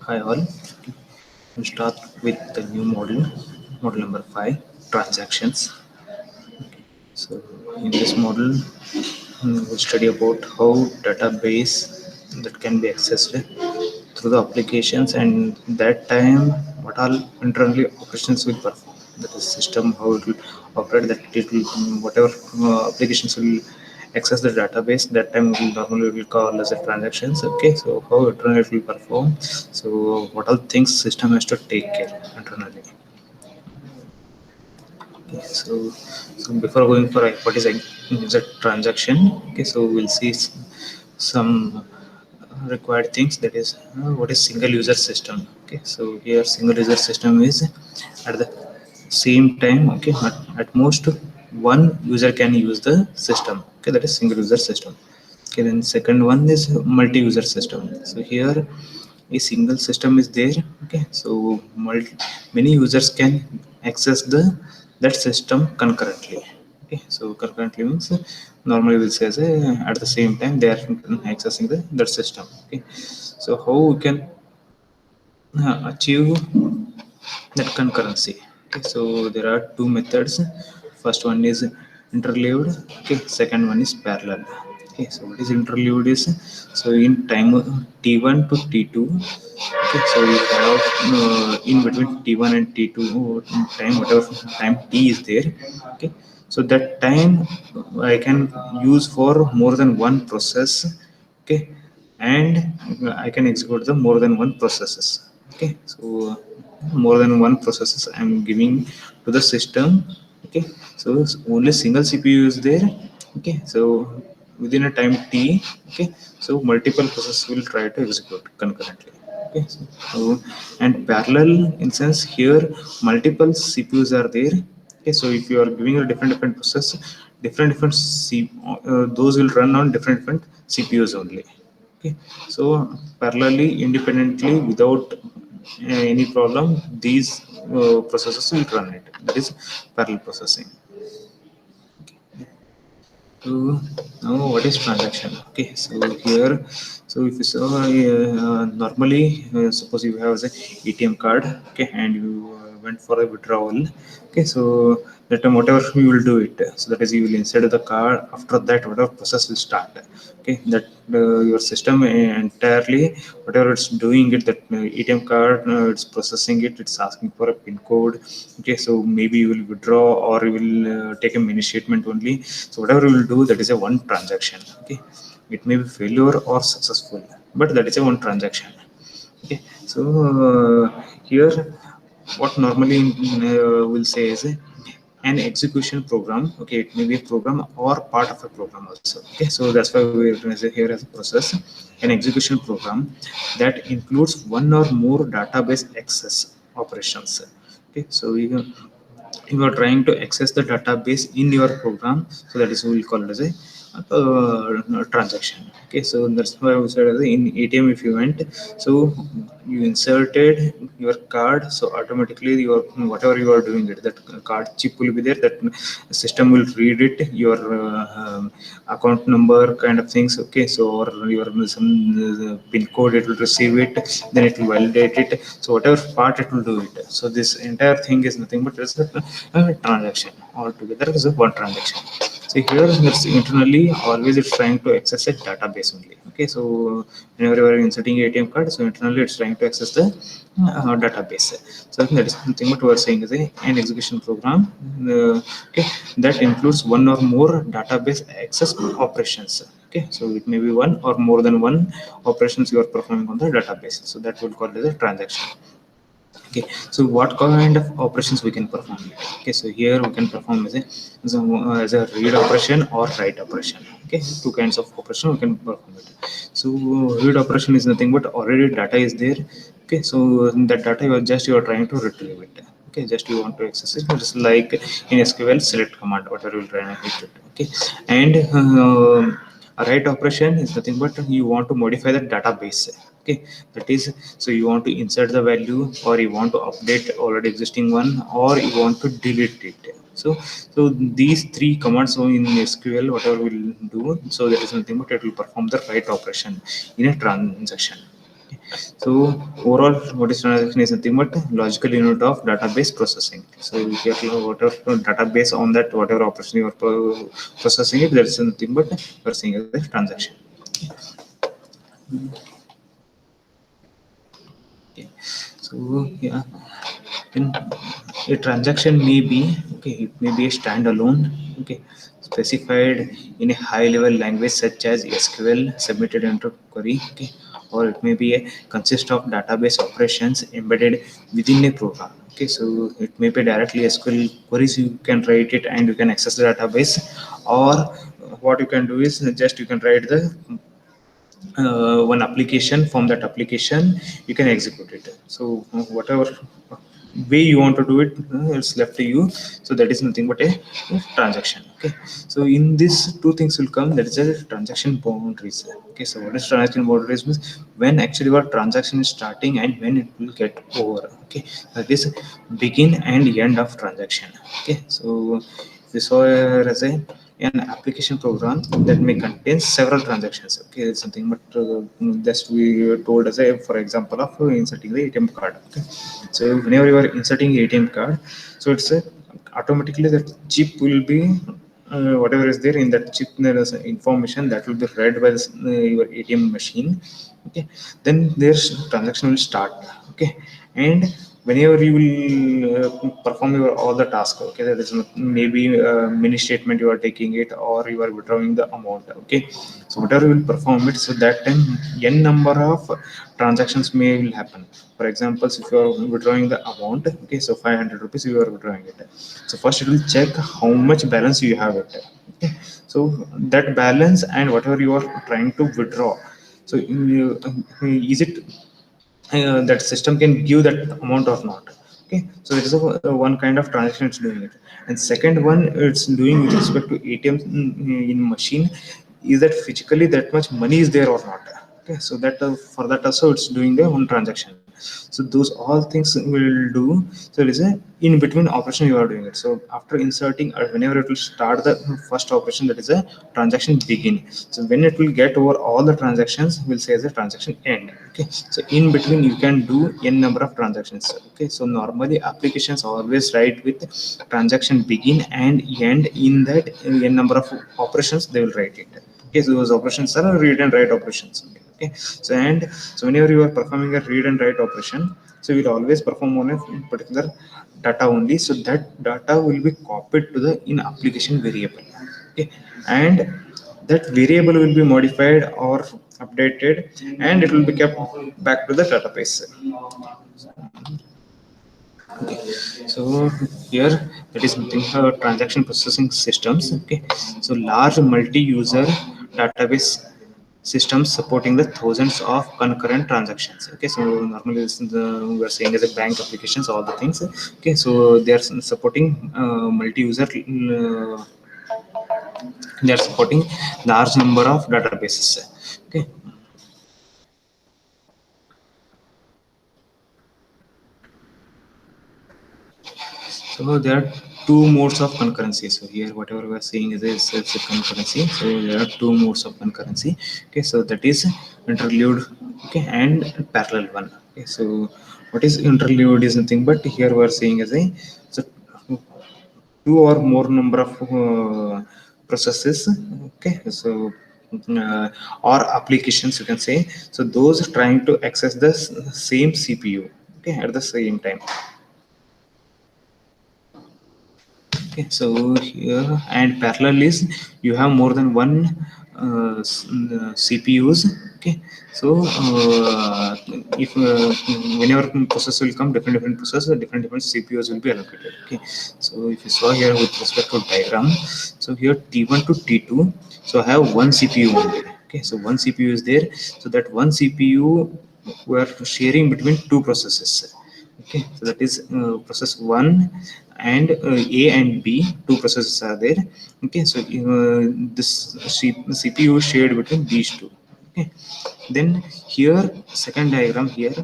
Hi all, we'll start with the new model, model number 5, transactions. So in this model, we'll study about how database that can be accessed through the applications, and that time what all internally operations will perform. That is system, how it will operate, that it will whatever applications will access the database, that time we will normally will call as a transactions. Okay, so how internally it will perform, so what all things system has to take care internally. Okay, so before going for what is a transaction, okay, so we'll see some required things, that is what is single user system. Okay, so here single user system is at the same time, okay, at most one user can use the system. Okay, that is single user system. Okay, then second one is multi user system. So here a single system is there. Okay, so many users can access that system concurrently. Okay, so concurrently means normally we'll say as at the same time they are accessing that system. Okay, so how we can achieve that concurrency. Okay, so there are two methods. First one is interleaved. Okay, second one is parallel. Okay, so what is interleaved is, so in time t1 to t2. Okay, so you have in between t1 and t2 time, whatever time t is there. Okay, so that time I can use for more than one process. Okay, and I can execute the more than one processes. Okay, so more than one processes I'm giving to the system. Okay, so only single CPU is there. Okay, so within a time t. Okay, so multiple processes will try to execute concurrently. Okay, so and parallel in sense here multiple CPUs are there. Okay, so if you are giving a different process, different those will run on different CPUs only. Okay, so parallelly, independently, without any problem, these processes will run it. That is parallel processing. So now what is transaction? Okay, so here, so if you saw normally, suppose you have an ATM card, okay, and you went for a withdrawal. Okay, so that time whatever you will do it, so that is you will insert the card. After that, whatever process will start. Okay, that your system entirely, whatever it's doing it, that ATM card, it's processing it, it's asking for a PIN code. Okay, so maybe you will withdraw or you will take a mini statement only. So whatever you will do, that is a one transaction. Okay, it may be failure or successful, but that is a one transaction. Okay, so here what normally will say is an execution program. Okay, it may be a program or part of a program also. Okay, so that's why we're going to say here as a process, an execution program that includes one or more database access operations. Okay, so you are trying to access the database in your program, so that is we will call it as a transaction. Okay, so that's why I said as in ATM, if you went, so you inserted your card, so automatically your whatever you are doing it, that card chip will be there, that system will read it, your account number kind of things. Okay, so or your some pin code, it will receive it, then it will validate it, so whatever part it will do it. So this entire thing is nothing but just a transaction. Altogether is a one transaction. So here it's internally always it's trying to access a database only. Okay, so whenever you are inserting ATM card, so internally it's trying to access the database. So I think that is something what we are saying is an execution program. Okay, that includes one or more database access operations. Okay, so it may be one or more than one operations you are performing on the database. So that will call as a transaction. Okay, so what kind of operations we can perform? Okay, so here we can perform as a read operation or write operation. Okay, two kinds of operation we can perform it. So read operation is nothing but already data is there. Okay, so that data you are trying to retrieve it. Okay, just you want to access it, just like in SQL select command, whatever you will try and hit it. Okay, and a write operation is nothing but you want to modify the database. Okay, that is, so you want to insert the value, or you want to update already existing one, or you want to delete it. So, so these three commands, so in SQL, whatever we'll do, so that is nothing but it will perform the write operation in a transaction. So overall, what is transaction is nothing but logical unit of database processing. So if you have whatever database on that, whatever operation you are processing it, that is nothing but we are seeing as a transaction. Okay. So yeah, then a transaction may be, okay, it may be a standalone, okay, specified in a high level language such as SQL submitted into query, okay, or it may be a consist of database operations embedded within a program. Okay, so it may be directly SQL queries, you can write it and you can access the database, or what you can do is just you can write the one application. From that application you can execute it. So whatever way you want to do it, it's left to you. So that is nothing but a transaction. Okay, so in this two things will come, that is a transaction boundaries. Okay, so what is transaction boundaries means when actually your transaction is starting and when it will get over. Okay, that is begin and end of transaction. Okay, so this as a an application program that may contain several transactions. Okay, it's something but just we told as a for example of inserting the ATM card. Okay, so whenever you are inserting ATM card, so it's a automatically that chip will be whatever is there in that chip, there is information that will be read by this, your ATM machine. Okay, then their transaction will start. Okay, and whenever you will perform your all the task, okay, there is maybe mini statement you are taking it or you are withdrawing the amount. Okay, so whatever you will perform it, so that time n number of transactions may will happen. For example, if you are withdrawing the amount, okay, so 500 rupees you are withdrawing it, so first it will check how much balance you have it. Okay, so that balance and whatever you are trying to withdraw, so is it that system can give that amount or not. Okay, so it is one kind of transaction it's doing it. And second one it's doing with respect to ATM in machine, is that physically that much money is there or not. Okay, so that for that also it's doing the one transaction. So those all things will do. So it is a in between operation you are doing it. So after inserting or whenever it will start the first operation, that is a transaction begin. So when it will get over all the transactions, we'll say as a transaction end. Okay, so in between you can do n number of transactions. Okay, so normally applications always write with transaction begin and end. In that n number of operations they will write it. Okay, so those operations are read and write operations. Okay, so and so whenever you are performing a read and write operation, so you will always perform on a particular data only. So that data will be copied to the in application variable. Okay, and that variable will be modified or updated and it will be kept back to the database. Okay, so here that is nothing transaction processing systems. Okay, so large multi-user database systems supporting the thousands of concurrent transactions. Okay, so normally this is the we are saying as a bank applications, all the things. Okay, so they are supporting multi-user, they are supporting large number of databases. Okay, so there are two modes of concurrency. So here, whatever we are seeing is a concurrency. So there are two modes of concurrency. Okay, so that is interleaved, okay, and parallel one. Okay, so what is interleaved is nothing but here we are seeing as a so two or more number of processes. Okay, so or applications you can say. So those trying to access the same CPU, okay, at the same time. Okay, so here and parallel is you have more than one CPUs. Okay, so if whenever process will come, different process, different CPUs will be allocated. Okay, so if you saw here with respect to diagram, so here T1 to T2, so I have one CPU only. Okay, so one CPU is there, so that one CPU we are sharing between two processes. Okay, so that is process 1 and A and B, two processes are there. Okay, so this CPU is shared between these two. Okay, then here second diagram here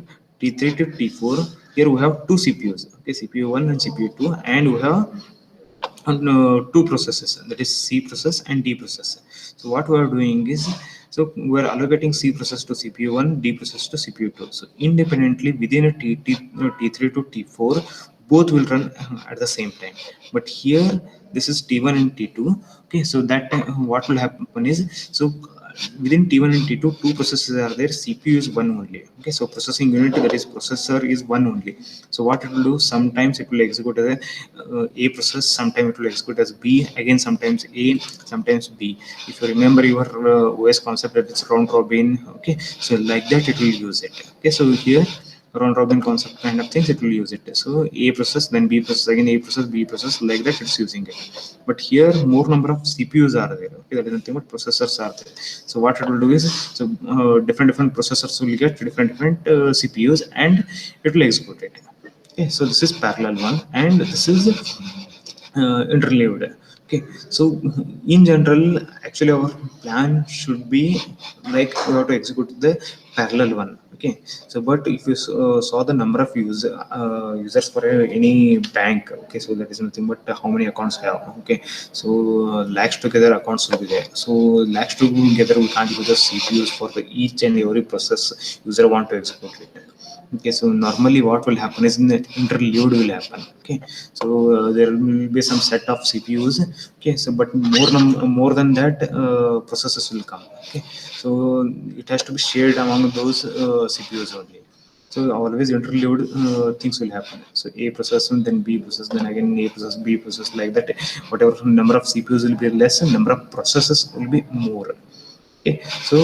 T3 to T4, here we have two CPUs. Okay, CPU 1 and CPU 2, and we have on two processes, that is C process and D process. So what we are doing is, so we are allocating C process to CPU1, D process to CPU2. So independently within a T3 to T4, both will run at the same time. But here this is T1 and T2. Okay, so that time what will happen is, so within T1 and T2, two processes are there. CPU is one only. Okay, so processing unit, that is processor, is one only. So what it will do? Sometimes it will execute as a process. Sometimes it will execute as B. Again, sometimes A, sometimes B. If you remember your OS concept, that it's round robin. Okay, so like that it will use it. Okay, so here round robin concept kind of things, it will use it. So A process, then B process, again A process, B process, like that it's using it. But here more number of CPUs are there. Okay, that is nothing but processors are there. So what it will do is, so different processors will get different CPUs, and it will execute it. Okay, so this is parallel one, and this is interleaved. Okay, so in general, actually our plan should be like we have to execute the parallel one. Okay, so but if you saw the number of users for any bank, okay, so that is nothing but how many accounts have. Okay, so lakhs together accounts will be there. So lakhs together we can't use the CPUs for the each and every process user want to execute it. Okay, so normally what will happen is that interlude will happen. Okay, so there will be some set of CPUs. Okay, so but more than that, processes will come. Okay, so it has to be shared among those CPUs only. So always interlude things will happen. So A process and then B process, then again A process, B process, like that. Whatever number of CPUs will be less, number of processes will be more. Okay, so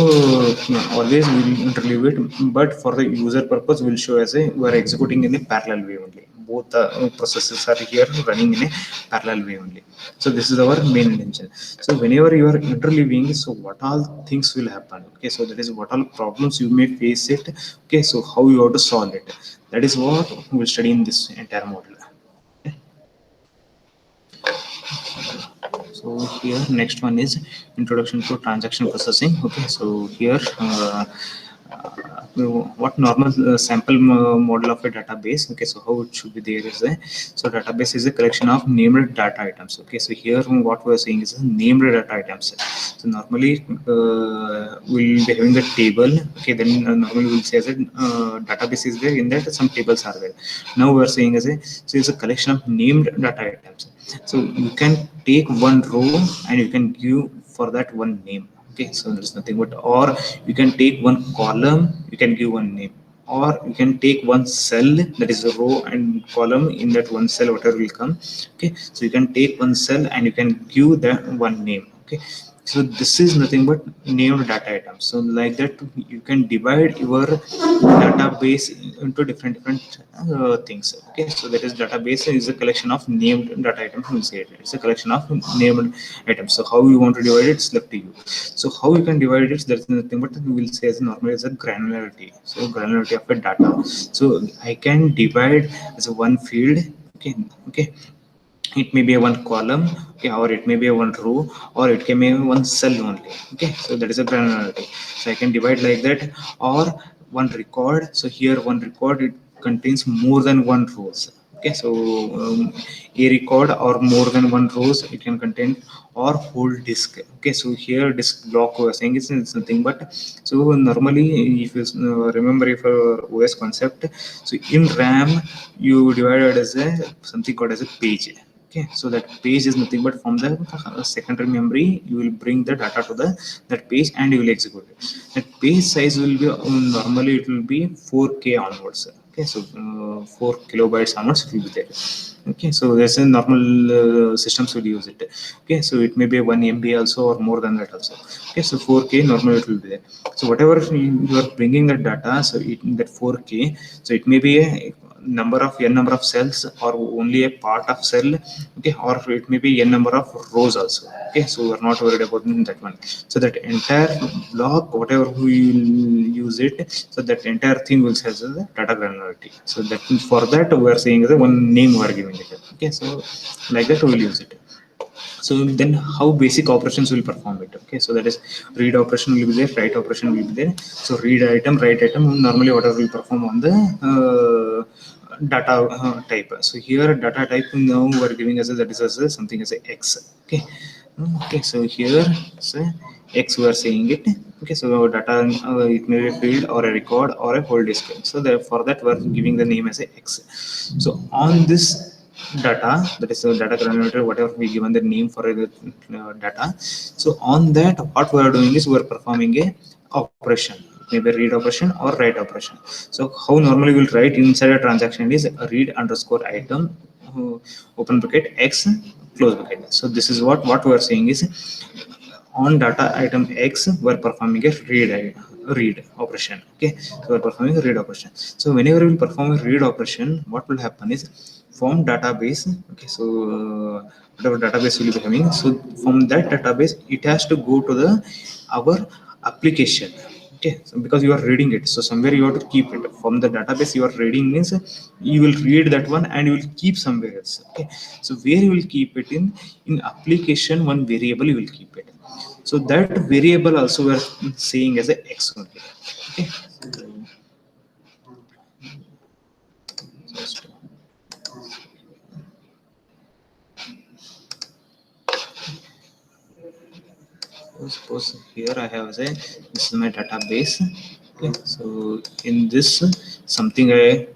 always we will interleave it, but for the user purpose, we'll show as a we are executing in a parallel way only. Both the processes are here running in a parallel way only. So this is our main intention. So whenever you are interleaving, so what all things will happen? Okay, so that is what all problems you may face it. Okay, so how you have to solve it. That is what we will study in this entire module. So here next one is introduction to transaction processing. Okay, so here what normal sample model of a database. Okay, so how it should be there is a, so database is a collection of named data items. Okay, so here what we are saying is named data items. So normally we'll be having the table. Okay, then normally we'll say as a database is there, in that some tables are there. Now we are saying as a, so it's a collection of named data items. So you can take one row and you can give for that one name. Okay, so there's nothing but, or you can take one column, you can give one name, or you can take one cell, that is a row and column, in that one cell whatever will come. Okay, so you can take one cell and you can give that one name. Okay, so this is nothing but named data items. So like that you can divide your database into different things. Okay, so that is database is a collection of named data items. We'll say it's a collection of named items. So how you want to divide it, it's left to you. So how you can divide it, there's nothing but we will say as normally as a granularity. So granularity of a data. So I can divide as a one field. Okay, okay, it may be a one column. Okay, or it may be a one row, or it can be one cell only. Okay, so that is a granularity. So I can divide like that. Or one record, so here one record, it contains more than one rows. Okay, so a record or more than one rows it can contain, or whole disk. Okay, so here disk block was saying is something but, so normally if you remember if OS concept, so in RAM you divided as a something called as a page. Okay, so that page is nothing but from the secondary memory you will bring the data to the that page and you will execute it. That page size will be normally it will be 4K onwards. Okay, so 4 kilobytes onwards it will be there. Okay, so there's a normal systems will use it. Okay, so it may be 1 MB also or more than that also. Okay, so 4K normally it will be there. So whatever you are bringing the data, so it, that 4K, so it may be a number of cells or only a part of cell. Okay, or it may be n number of rows also. Okay, so we're not worried about that one. So that entire block whatever we will use it, so that entire thing will have the data granularity. So that for that we are saying the one name we are giving it. Okay, so like that we will use it. So then how basic operations will perform it. Okay, so that is read operation will be there, write operation will be there. So read item, write item, normally whatever will perform on the data type. So here data type now we are giving as a, that is as a, something as a x. Okay. Okay. So here say x we are saying it. Okay. So our data it may be a field or a record or a whole disk. So for that we are giving the name as a x. So on this data, that is the data granular, whatever we given the name for the data. So on that what we are doing is we are performing a operation, maybe read operation or write operation. So how normally we'll write inside a transaction is a read underscore item open bracket x close bracket. So this is what we are saying is on data item x we're performing a read operation. Okay, so we're performing a read operation. So whenever we perform a read operation, what will happen is from database. Okay, so whatever database will be having, so from that database it has to go to the our application. Okay, so because you are reading it, so somewhere you have to keep it from the database. You are reading means you will read that one and you will keep somewhere else. Okay, so where you will keep it in application, one variable you will keep it. So that variable also we are saying as a x only. Okay, so just suppose here I have say this is my database. Okay, so in this something I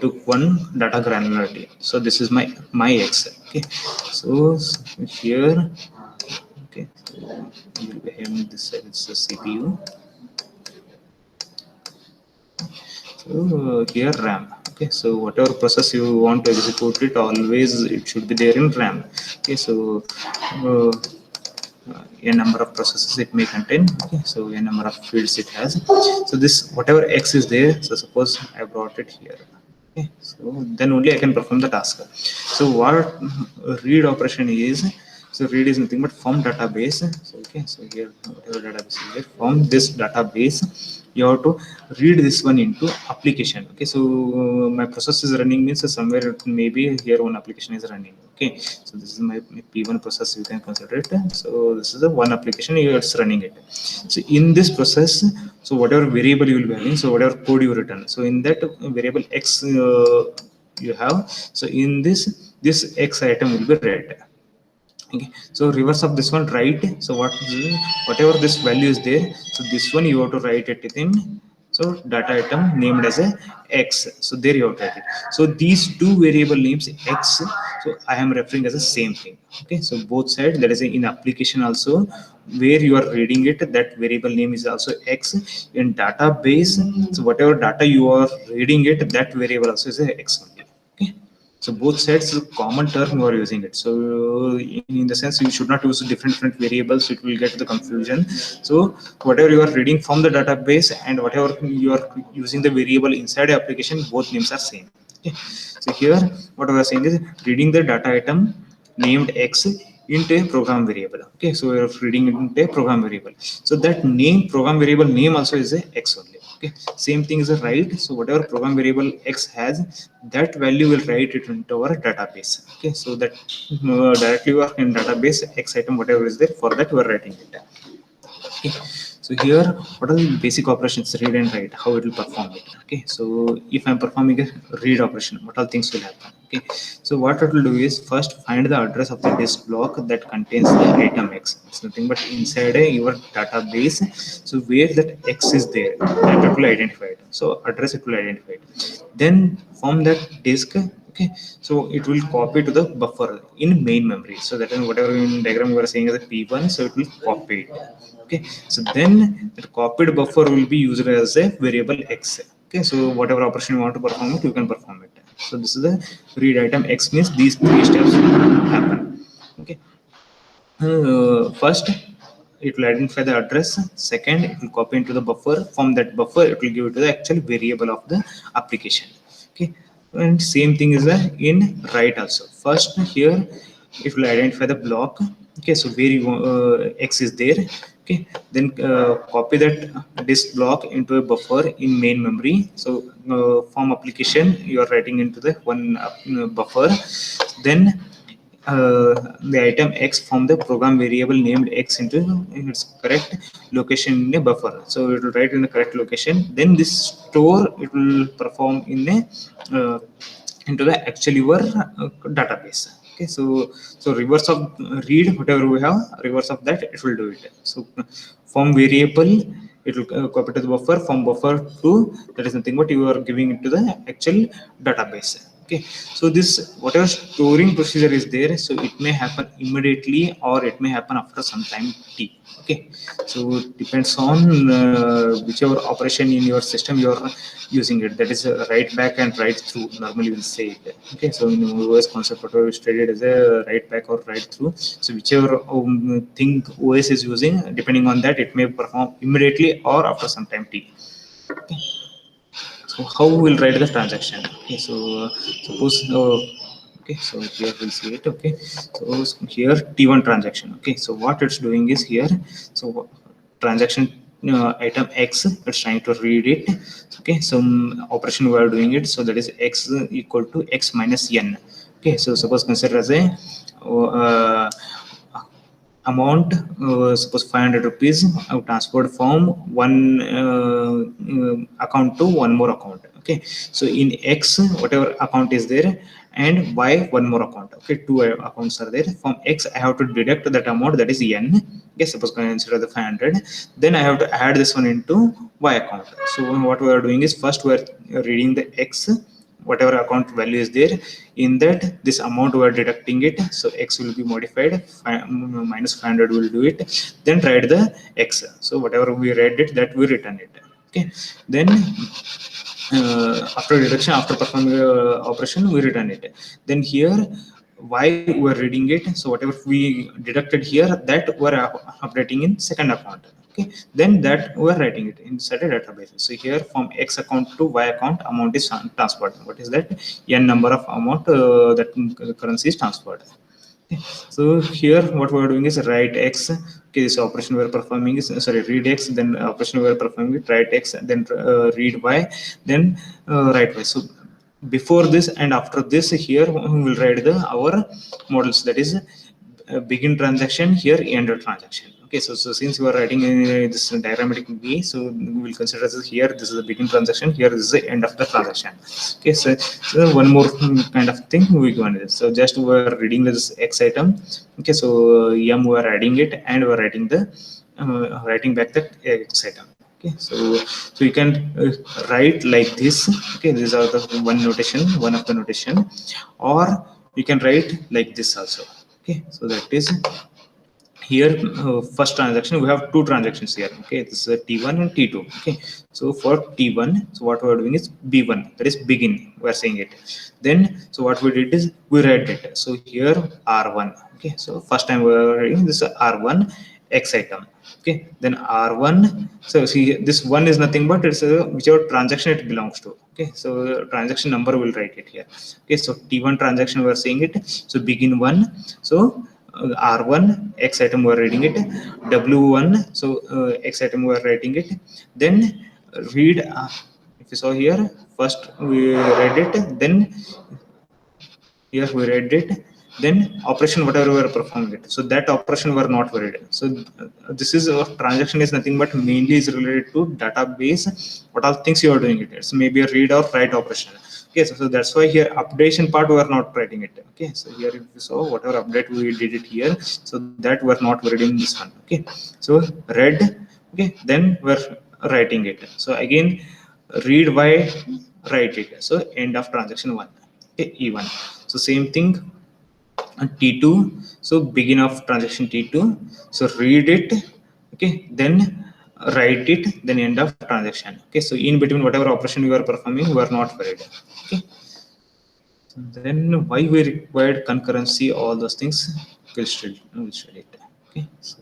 took one data granularity. So this is my x. Okay, so here. Okay, so you will be having this side, it's the CPU. So here RAM. Okay, so whatever process you want to execute it, always it should be there in RAM. Okay, so uh, a number of processes it may contain. Okay, so a number of fields it has. So this whatever x is there, so suppose I brought it here. Okay, so then only I can perform the task. So what read operation is, so read is nothing but from database. So okay, so here whatever database is there, from this database you have to read this one into application. Okay, so my process is running means somewhere maybe here one application is running. Okay, so this is my p1 process, you can consider it. So this is the one application it's running it. So in this process, so whatever variable you will be having, so whatever code you written, so in that variable x you have, so in this x item will be read. Okay, so reverse of this one, right? So whatever this value is there, so this one you have to write it within, so data item named as a x. So there you have to write it. So these two variable names x, so I am referring as the same thing. Okay, so both sides, that is in application also where you are reading it, that variable name is also x. In database, so whatever data you are reading it, that variable also is a x only. Okay, so both sides is a common term you are using it. So in the sense you should not use different variables, it will get the confusion. So whatever you are reading from the database and whatever you are using the variable inside the application, both names are same. Okay, so here what we are saying is reading the data item named x into a program variable. Okay, so we are reading it into a program variable, so that name program variable name also is a x only. Okay, same thing is a write. So whatever program variable x has, that value will write it into our database. Okay, so that directly you are in database x item whatever is there, for that we are writing it. Okay, so here what are the basic operations, read and write, how it will perform it. Okay, so if I'm performing a read operation, what all things will happen. Okay, so what it will do is first find the address of the disk block that contains the item x. It's nothing but inside your database, so where that x is there, that it will identify it. So address it will identify it. Then from that disk, okay, so it will copy to the buffer in main memory. So that is whatever in diagram we are saying as a p1, so it will copy it. Okay, so then the copied buffer will be used as a variable x. Okay, so whatever operation you want to perform it, you can perform it. So this is the read item x, means these three steps happen. Okay, first it will identify the address. Second, it will copy into the buffer. From that buffer it will give it to the actual variable of the application. Okay, and same thing is in write also. First here it will identify the block. Okay, so where you x is there. Okay, then copy that disk block into a buffer in main memory. So from application you are writing into the one buffer. Then the item x from the program variable named x into its correct location in a buffer. So it will write in the correct location, then this store it will perform in a into the actual your database. Okay, so reverse of read whatever we have, reverse of that it will do it. So from variable it will copy to the buffer, from buffer to, that is nothing but you are giving it to the actual database. Okay, so this whatever storing procedure is there, so it may happen immediately or it may happen after some time t. Okay, so it depends on whichever operation in your system you are using it, that is write back and write through, normally we'll say it. Okay, so in OS concept whatever we studied as a write back or write through, so whichever thing OS is using, depending on that it may perform immediately or after some time t. Okay, so how we'll write the transaction? Okay, so suppose okay, so here we'll see it. Okay, so here t1 transaction. Okay, so what it's doing is here, so transaction item x, it's trying to read it. Okay, some operation we are doing it, so that is x equal to x minus n. Okay, so suppose consider as a uh, amount, suppose 500 rupees transferred from one account to one more account. Okay, so in x whatever account is there, and y one more account. Okay, two accounts are there. From x I have to deduct that amount, that is n. Okay, suppose consider the 500, then I have to add this one into y account. So what we are doing is, first we are reading the x, whatever account value is there, in that this amount we are deducting it, so x will be modified, minus 500 will do it, then write the x, so whatever we read it, that we return it. Okay, then after deduction, after performing operation, we return it. Then here why we are reading it, so whatever we deducted here, that we are updating in second account. Okay, then that we are writing it inside a database. So here from x account to y account, amount is transferred. What is that? N number of amount that currency is transferred. Okay. So here what we are doing is write x. Okay, this operation we are performing is, sorry, read x, then operation we are performing it, write x, then read y, then write y. So before this and after this, here we will write the our models, that is begin transaction, here end transaction. Okay, so since you are writing in this diagrammatic way, so we will consider this, here this is the begin transaction, here this is the end of the transaction. Okay, so one more kind of thing we go on this. So just we are reading this x item. Okay, so m we are adding it, and we are writing the writing back the x item. Okay, so you can write like this. Okay, these are the one notation, one of the notation, or you can write like this also. Okay, so that is here first transaction, we have two transactions here. Okay, this is t1 and t2. Okay, so for t1, so what we are doing is b1, that is begin, we are saying it. Then so what we did is we read it, so here r1. Okay, so first time we are reading this r1 x item. Okay, then r1, so see this one is nothing but it's whichever transaction it belongs to. Okay, so transaction number will write it here. Okay, so t1 transaction we are saying it, so begin one, so r1 x item we are reading it, w1, so x item we are writing it, then read if you saw here, first we read it, then here we read it, then operation whatever we are performing it, so that operation were not read. So this is transaction is nothing but mainly is related to database, what all things you are doing it. So maybe a read or write operation. Okay, so that's why here updation part we are not writing it. Okay, so here if you saw whatever update we did it here, so that we're not reading this one. Okay, so read. Okay, then we're writing it, so again read by write it, so end of transaction one. Okay, e1, so same thing t2, so begin of transaction t2, so read it. Okay, then write it, then end of transaction. Okay, so in between whatever operation you are performing, we are not worried. Okay, then why we required concurrency, all those things we'll study it. Okay, so